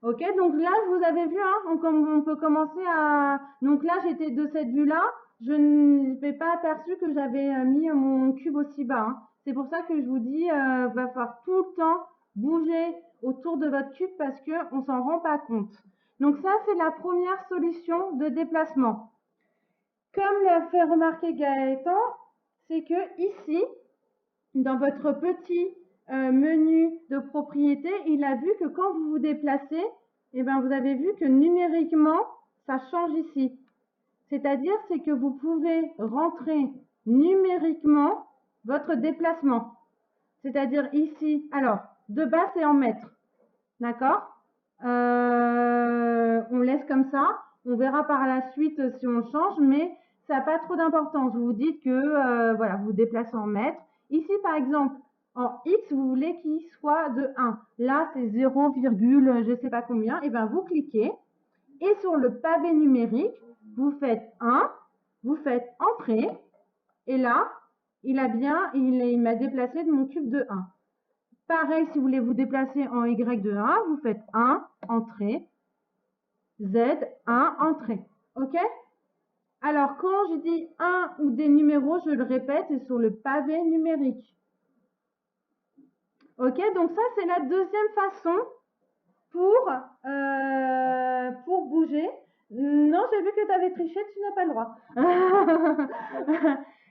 Ok, donc là, vous avez vu, hein, on peut commencer à... Donc là, j'étais de cette vue-là, je n'ai pas aperçu que j'avais mis mon cube aussi bas, hein. C'est pour ça que je vous dis, va falloir tout le temps bouger autour de votre cube parce qu'on ne s'en rend pas compte. Donc ça, c'est la première solution de déplacement. Comme l'a fait remarquer Gaëtan, c'est que ici, dans votre petit menu de propriété, il a vu que quand vous vous déplacez, eh ben, vous avez vu que numériquement, ça change ici. C'est-à-dire, c'est que vous pouvez rentrer numériquement votre déplacement. C'est-à-dire ici, alors, de base, c'est en mètres. D'accord? On laisse comme ça. On verra par la suite si on change, mais ça n'a pas trop d'importance. Vous vous dites que voilà, vous vous déplacez en mètres. Ici, par exemple, en X, vous voulez qu'il soit de 1. Là, c'est 0, je ne sais pas combien. Et bien, vous cliquez. Et sur le pavé numérique, vous faites 1, vous faites Entrée. Et là, il m'a déplacé de mon cube de 1. Pareil, si vous voulez vous déplacer en Y de 1, vous faites 1, Entrée, Z, 1, Entrée. OK? Alors, quand je dis 1 ou des numéros, je le répète, c'est sur le pavé numérique. OK? Donc ça, c'est la deuxième façon pour bouger. Non, j'ai vu que tu avais triché, tu n'as pas le droit.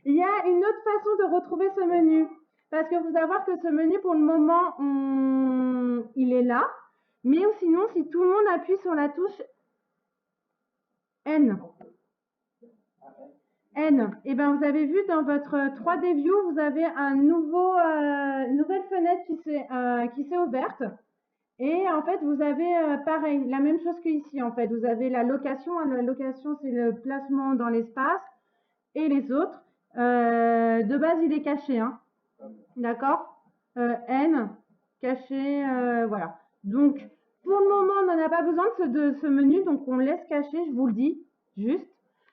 Il y a une autre façon de retrouver ce menu. Parce que vous allez voir que ce menu, pour le moment, il est là. Mais sinon, si tout le monde appuie sur la touche N, et ben vous avez vu dans votre 3D View, vous avez une nouvelle fenêtre qui s'est ouverte. Et en fait, vous avez pareil, la même chose qu'ici. En fait, vous avez la location. La location, c'est le placement dans l'espace. Et les autres, de base, il est caché, hein. D'accord? N, caché, voilà. Donc, pour le moment, on n'en a pas besoin de ce menu, donc on laisse cacher, je vous le dis, juste.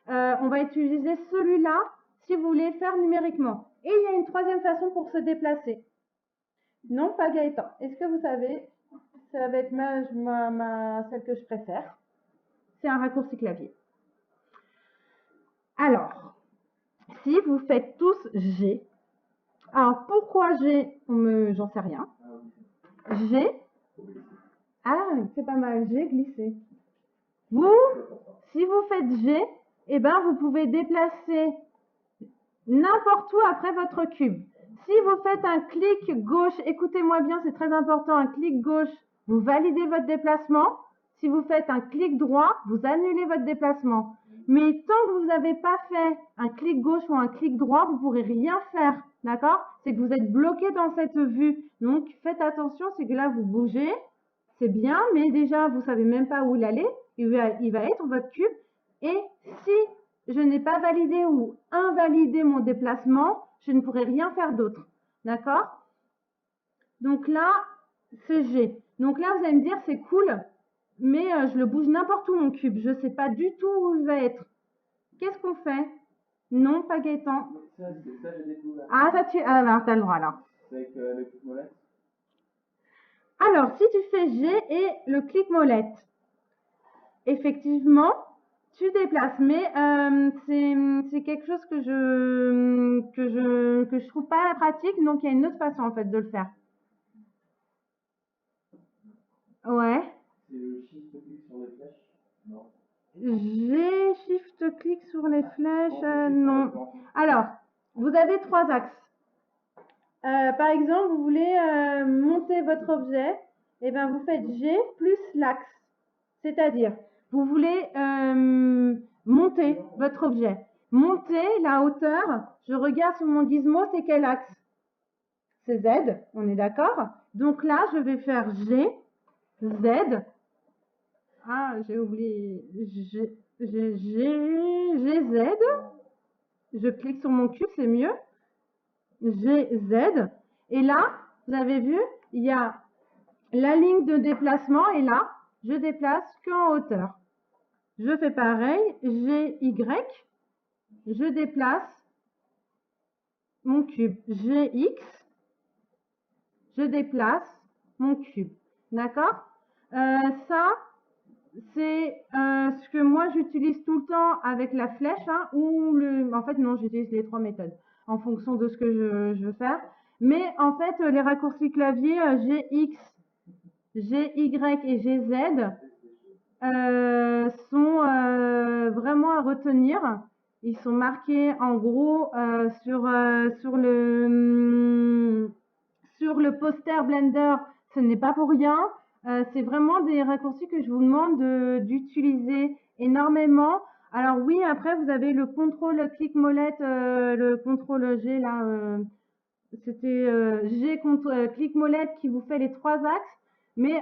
On va utiliser celui-là si vous voulez faire numériquement. Et il y a une troisième façon pour se déplacer. Non, pas Gaëtan. Est-ce que vous savez, ça va être celle que je préfère. C'est un raccourci clavier. Alors, si vous faites tous G, alors pourquoi G, j'en sais rien. G, ah, c'est pas mal, G glissé. Si vous faites G, eh ben, vous pouvez déplacer n'importe où après votre cube. Si vous faites un clic gauche, écoutez-moi bien, c'est très important, un clic gauche, vous validez votre déplacement. Si vous faites un clic droit, vous annulez votre déplacement. Mais tant que vous n'avez pas fait un clic gauche ou un clic droit, vous ne pourrez rien faire. D'accord? C'est que vous êtes bloqué dans cette vue. Donc, faites attention, c'est que là, vous bougez. C'est bien, mais déjà, vous ne savez même pas où il allait. Il va être votre cube. Et si je n'ai pas validé ou invalidé mon déplacement, je ne pourrai rien faire d'autre. D'accord? Donc là, c'est G. Donc là, vous allez me dire, c'est cool, mais je le bouge n'importe où, mon cube. Je ne sais pas du tout où il va être. Qu'est-ce qu'on fait? Non, pas Gaëtan. Ça, j'ai découvert. Ah, ça tu... Ah, ben, t'as le droit, alors. Avec le cube molette. Alors, si tu fais G et le clic molette, effectivement, tu déplaces. Mais c'est quelque chose que je trouve pas pratique. Donc, il y a une autre façon, en fait, de le faire. Ouais. C'est le shift clic sur les flèches? Non. G, shift clic sur les flèches, non. Alors, vous avez 3 axes. Par exemple, vous voulez monter votre objet, et ben vous faites G plus l'axe. C'est-à-dire, vous voulez monter votre objet. Monter la hauteur, je regarde sur mon gizmo, c'est quel axe? C'est Z, on est d'accord? Donc là, je vais faire G, Z. Ah, j'ai oublié. G, Z. Je clique sur mon cube, c'est mieux. GZ. Et là, vous avez vu, il y a la ligne de déplacement et là, je déplace qu'en hauteur. Je fais pareil, GY, je déplace mon cube. GX, je déplace mon cube. D'accord? Ça, c'est ce que moi j'utilise tout le temps avec la flèche, hein, ou le. En fait, non, j'utilise les 3 méthodes en fonction de ce que je veux faire. Mais en fait, les raccourcis clavier GX, GY et GZ sont vraiment à retenir. Ils sont marqués en gros sur le poster Blender. Ce n'est pas pour rien. C'est vraiment des raccourcis que je vous demande d'utiliser énormément. Alors oui, après vous avez le contrôle clic molette, le contrôle G là, c'était G clic molette qui vous fait les 3 axes. Mais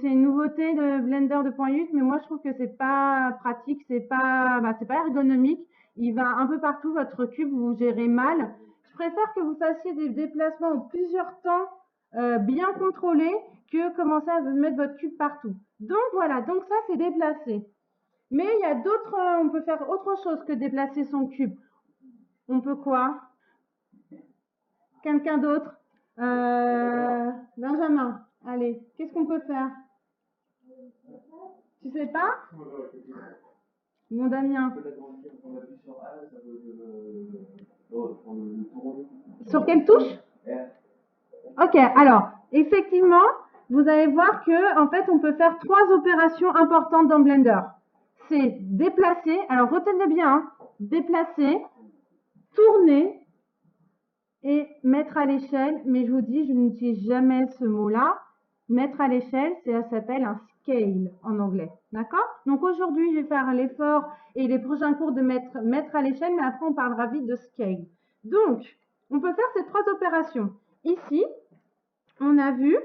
c'est une nouveauté de Blender 2.8, mais moi je trouve que c'est pas pratique, c'est pas ergonomique. Il va un peu partout, votre cube, vous gérez mal. Je préfère que vous fassiez des déplacements en plusieurs temps bien contrôlés que commencer à mettre votre cube partout. Donc voilà, donc ça c'est déplacer. Mais il y a d'autres, on peut faire autre chose que déplacer son cube. On peut quoi? Quelqu'un d'autre? Benjamin, allez, qu'est-ce qu'on peut faire? Tu sais pas? Mon Damien. Sur quelle touche? Ok, alors, effectivement, vous allez voir que en fait, on peut faire 3 opérations importantes dans Blender. C'est déplacer, alors retenez bien, hein, déplacer, tourner et mettre à l'échelle. Mais je vous dis, je n'utilise jamais ce mot-là. Mettre à l'échelle, ça s'appelle un scale en anglais. D'accord? Donc aujourd'hui, je vais faire l'effort et les prochains cours de mettre à l'échelle, mais après, on parlera vite de scale. Donc, on peut faire ces 3 opérations. Ici, on a vu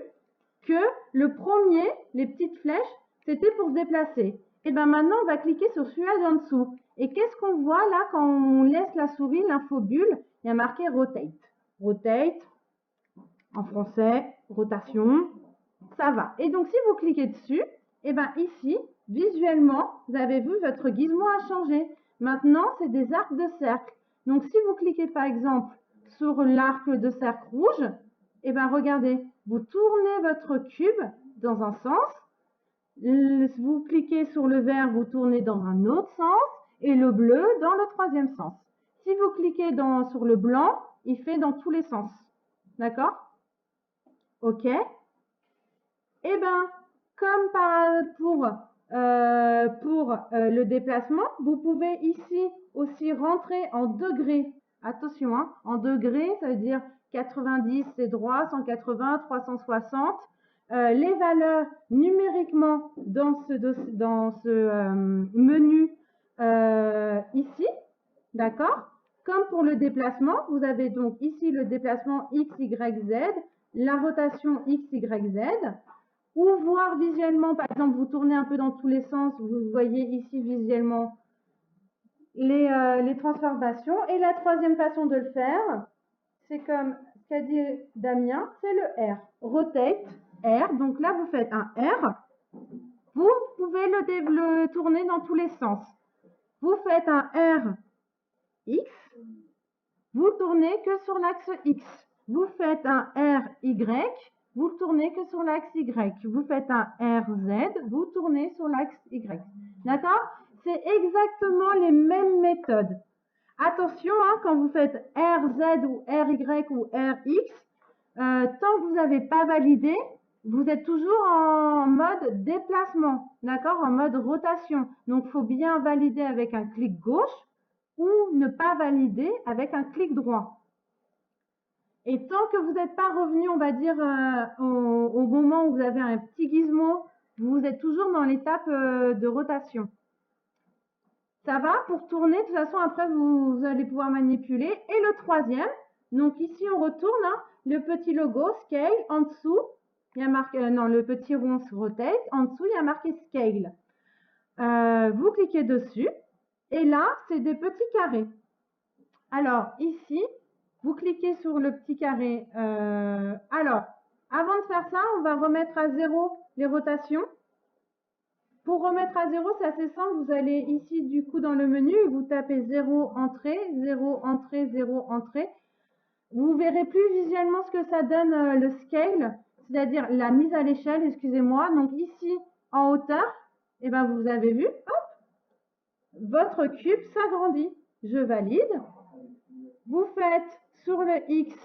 que le premier, les petites flèches, c'était pour se déplacer. Et bien maintenant, on va cliquer sur celui-là en dessous. Et qu'est-ce qu'on voit là quand on laisse la souris, l'infobulle? Il y a marqué rotate. Rotate, en français, rotation, ça va. Et donc, si vous cliquez dessus, et bien ici, visuellement, vous avez vu, votre gizmo a changé. Maintenant, c'est des arcs de cercle. Donc, si vous cliquez par exemple sur l'arc de cercle rouge, et bien regardez, vous tournez votre cube dans un sens, vous cliquez sur le vert, vous tournez dans un autre sens, et le bleu dans le troisième sens. Si vous cliquez sur le blanc, il fait dans tous les sens. D'accord? OK? Eh bien, comme pour le déplacement, vous pouvez ici aussi rentrer en degrés. Attention, hein, en degrés, ça veut dire 90 c'est droit, 180, 360. Les valeurs numériquement dans ce menu ici, d'accord? Comme pour le déplacement, vous avez donc ici le déplacement X, Y, Z, la rotation X, Y, Z. Ou voir visuellement, par exemple, vous tournez un peu dans tous les sens, vous voyez ici visuellement les transformations. Et la troisième façon de le faire, c'est comme ce qu'a dit Damien, c'est le R. Rotate, R. Donc là, vous faites un R. Vous pouvez le tourner dans tous les sens. Vous faites un R X. Vous tournez que sur l'axe X. Vous faites un R Y. vous le tournez que sur l'axe Y. Vous faites un RZ, vous tournez sur l'axe Y. D'accord? C'est exactement les mêmes méthodes. Attention, hein, quand vous faites RZ ou RY ou RX, tant que vous n'avez pas validé, vous êtes toujours en mode déplacement, d'accord? En mode rotation. Donc, il faut bien valider avec un clic gauche ou ne pas valider avec un clic droit. Et tant que vous n'êtes pas revenu, on va dire, au moment où vous avez un petit gizmo, vous êtes toujours dans l'étape de rotation. Ça va pour tourner, de toute façon, après, vous allez pouvoir manipuler. Et le troisième, donc ici, on retourne, hein, le petit logo Scale, en dessous, il y a marqué, non, le petit rond se rotate, en dessous, il y a marqué Scale. Vous cliquez dessus, et là, c'est des petits carrés. Alors, ici, vous cliquez sur le petit carré. Alors, avant de faire ça, on va remettre à 0 les rotations. Pour remettre à 0, c'est assez simple. Vous allez ici, du coup, dans le menu, vous tapez 0 entrée, 0 entrée, 0 entrée. Vous verrez plus visuellement ce que ça donne le scale, c'est-à-dire la mise à l'échelle, excusez-moi. Donc ici, en hauteur, eh ben, vous avez vu, hop, votre cube s'agrandit. Je valide. Vous faites sur le X,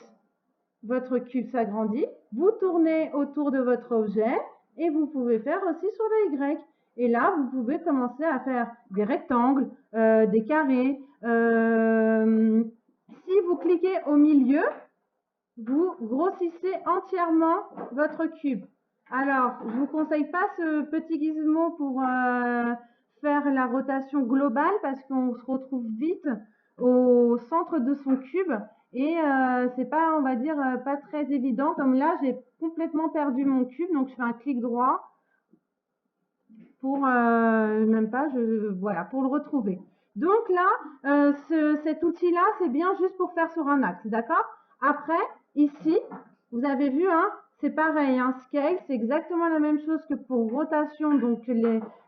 votre cube s'agrandit. Vous tournez autour de votre objet et vous pouvez faire aussi sur le Y. Et là, vous pouvez commencer à faire des rectangles, des carrés. Si vous cliquez au milieu, vous grossissez entièrement votre cube. Alors, je ne vous conseille pas ce petit gizmo pour faire la rotation globale parce qu'on se retrouve vite au centre de son cube et c'est pas, on va dire, pas très évident. Comme là, j'ai complètement perdu mon cube, donc je fais un clic droit pour même pas, voilà, pour le retrouver. Donc là, cet outil-là, c'est bien juste pour faire sur un axe, d'accord? Après, ici, vous avez vu, hein, c'est pareil, un scale, c'est exactement la même chose que pour rotation, donc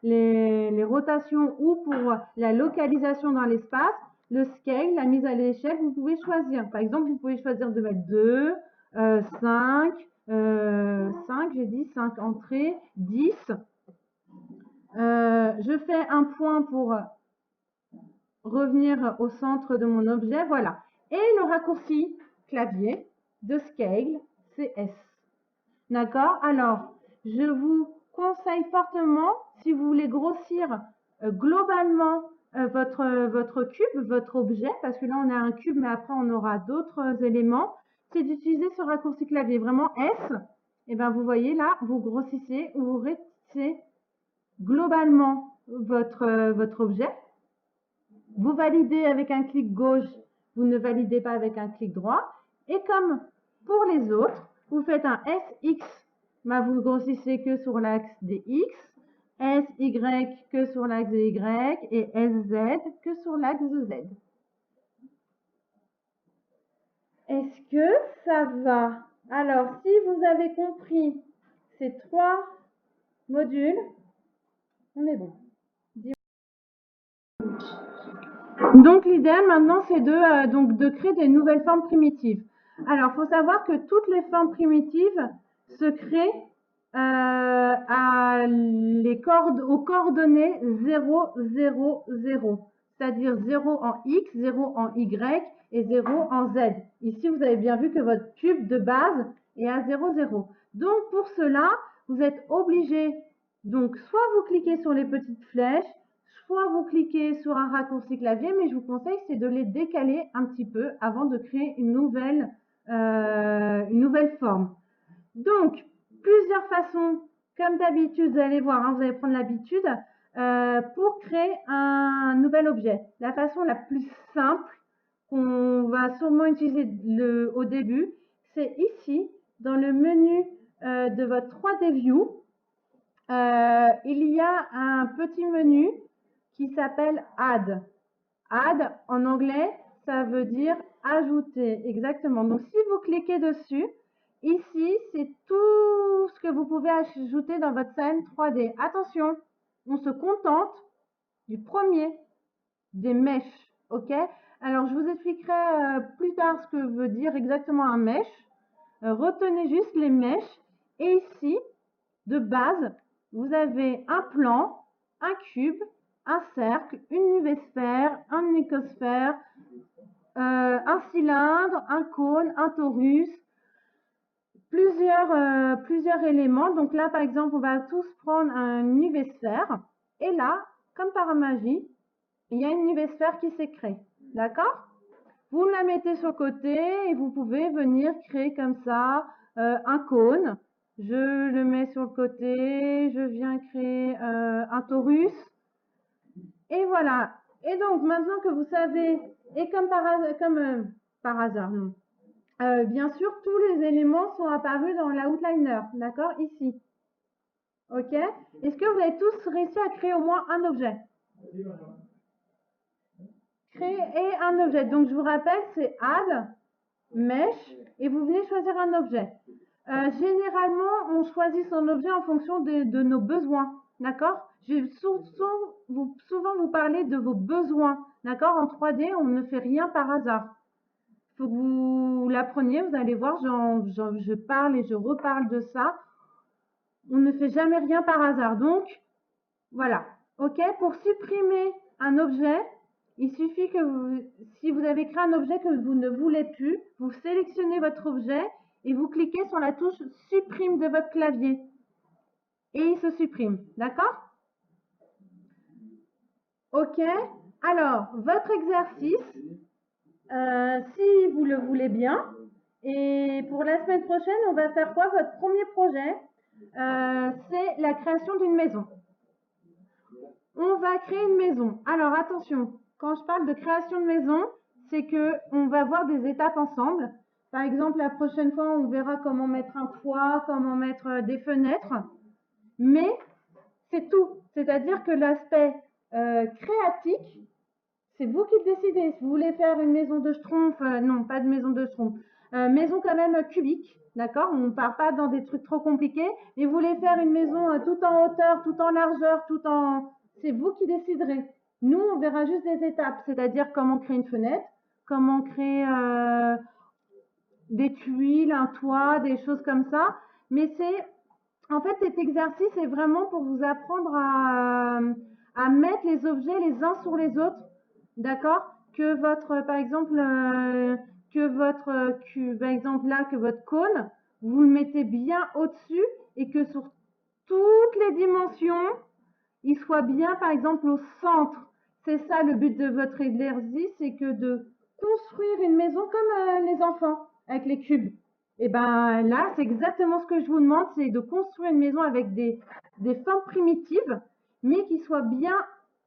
les rotations ou pour la localisation dans l'espace. Le scale, la mise à l'échelle, vous pouvez choisir. Par exemple, vous pouvez choisir de mettre 2, 5, 5, j'ai dit 5 entrées, 10. Je fais un point pour revenir au centre de mon objet, voilà. Et le raccourci clavier de Scale, c'est S. D'accord? Alors, je vous conseille fortement, si vous voulez grossir globalement votre cube, votre objet, parce que là, on a un cube, mais après, on aura d'autres éléments, c'est d'utiliser ce raccourci clavier. Vraiment, S, et bien, vous voyez là, vous grossissez ou vous rétissez globalement votre objet. Vous validez avec un clic gauche, vous ne validez pas avec un clic droit. Et comme pour les autres, vous faites un SX, bah vous grossissez que sur l'axe des X, SY que sur l'axe de Y et SZ que sur l'axe de Z. Est-ce que ça va? Alors, si vous avez compris ces trois modules, on est bon. Donc l'idéal maintenant, c'est de créer des nouvelles formes primitives. Alors, il faut savoir que toutes les formes primitives se créent aux coordonnées 0, 0, 0. C'est-à-dire 0 en X, 0 en Y et 0 en Z. Ici, vous avez bien vu que votre cube de base est à 0, 0. Donc, pour cela, vous êtes obligé, donc, soit vous cliquez sur les petites flèches, soit vous cliquez sur un raccourci clavier, mais je vous conseille, c'est de les décaler un petit peu avant de créer une nouvelle forme. Donc, plusieurs façons, comme d'habitude, vous allez voir, hein, vous allez prendre l'habitude, pour créer un nouvel objet. La façon la plus simple qu'on va sûrement utiliser au début, c'est ici, dans le menu de votre 3D View, il y a un petit menu qui s'appelle Add. Add, en anglais, ça veut dire ajouter. Exactement. Donc, si vous cliquez dessus, ici, c'est tout ce que vous pouvez ajouter dans votre scène 3D. Attention, on se contente du premier, des mèches. OK? Alors, je vous expliquerai plus tard ce que veut dire exactement un mesh. Retenez juste les mèches. Et ici, de base, vous avez un plan, un cube, un cercle, une nuvésphère, un icosphère, un cylindre, un cône, un torus, plusieurs éléments. Donc là, par exemple, on va tous prendre un nuvésphère. Et là, comme par magie, il y a une nuvésphère qui s'est créée. D'accord? Vous la mettez sur le côté et vous pouvez venir créer comme ça un cône. Je le mets sur le côté, je viens créer un torus. Et voilà. Et donc, maintenant que vous savez, et comme par hasard, non. Bien sûr, tous les éléments sont apparus dans l'outliner, d'accord, ici. Ok? Est-ce que vous avez tous réussi à créer au moins un objet? Créer un objet. Donc, je vous rappelle, c'est add, mesh, et vous venez choisir un objet. Généralement, on choisit son objet en fonction de nos besoins, d'accord? Souvent vous parler de vos besoins, d'accord? En 3D, on ne fait rien par hasard. Faut que vous l'appreniez, vous allez voir, je parle et je reparle de ça. On ne fait jamais rien par hasard. Donc, voilà. OK? Pour supprimer un objet, il suffit que si vous avez créé un objet que vous ne voulez plus, vous sélectionnez votre objet et vous cliquez sur la touche supprime de votre clavier. Et il se supprime. D'accord? OK? Alors, votre exercice, si vous le voulez bien, et pour la semaine prochaine, on va faire quoi? Votre premier projet, c'est la création d'une maison. On va créer une maison. Alors attention, quand je parle de création de maison, c'est que on va voir des étapes ensemble. Par exemple, la prochaine fois, on verra comment mettre un toit, comment mettre des fenêtres. Mais c'est tout. C'est-à-dire que l'aspect créatif, c'est vous qui décidez. Si vous voulez faire une maison de schtroumpf, non, pas de maison de schtroumpf. Maison quand même cubique, d'accord? On ne part pas dans des trucs trop compliqués. Et vous voulez faire une maison tout en hauteur, tout en largeur, c'est vous qui déciderez. Nous, on verra juste des étapes, c'est-à-dire comment créer une fenêtre, comment créer des tuiles, un toit, des choses comme ça. Mais en fait, cet exercice est vraiment pour vous apprendre à mettre les objets les uns sur les autres. D'accord? Que par exemple, par exemple là, que votre cône, vous le mettez bien au-dessus et que sur toutes les dimensions, il soit bien, par exemple, au centre. C'est ça le but de votre exercice, c'est que de construire une maison comme les enfants, avec les cubes. Et ben là, c'est exactement ce que je vous demande, c'est de construire une maison avec des formes primitives, mais qui soient bien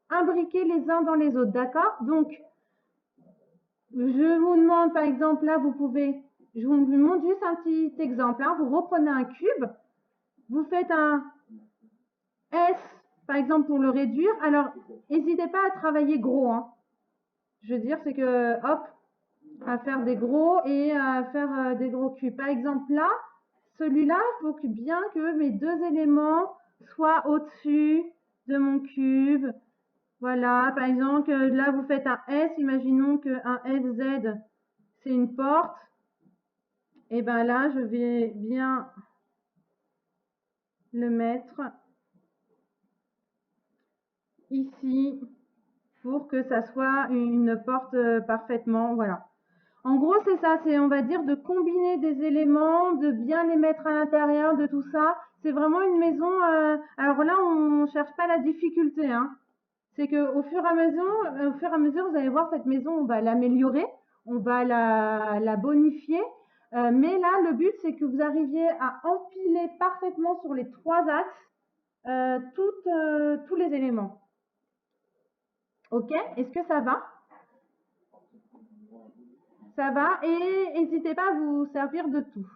imbriqués les uns dans les autres, d'accord? Donc, je vous demande, par exemple, là, je vous montre juste un petit exemple, hein. Vous reprenez un cube, vous faites un S, par exemple, pour le réduire. Alors, n'hésitez pas à travailler gros, hein. Je veux dire, c'est que, hop, à faire des gros et à faire des gros cubes. Par exemple, là, celui-là, il faut bien que mes deux éléments soient au-dessus de mon cube. Voilà, par exemple, là, vous faites un S. Imaginons qu'un SZ, c'est une porte. Et bien là, je vais bien le mettre ici pour que ça soit une porte parfaitement. Voilà. En gros, c'est ça, c'est, on va dire, de combiner des éléments, de bien les mettre à l'intérieur de tout ça. C'est vraiment une maison. Alors là, on cherche pas la difficulté, hein. C'est que au fur et à mesure, vous allez voir cette maison, on va l'améliorer, on va la bonifier. Mais là, le but, c'est que vous arriviez à empiler parfaitement sur les trois axes tous les éléments. Ok? Est-ce que ça va? Ça va? Et n'hésitez pas à vous servir de tout.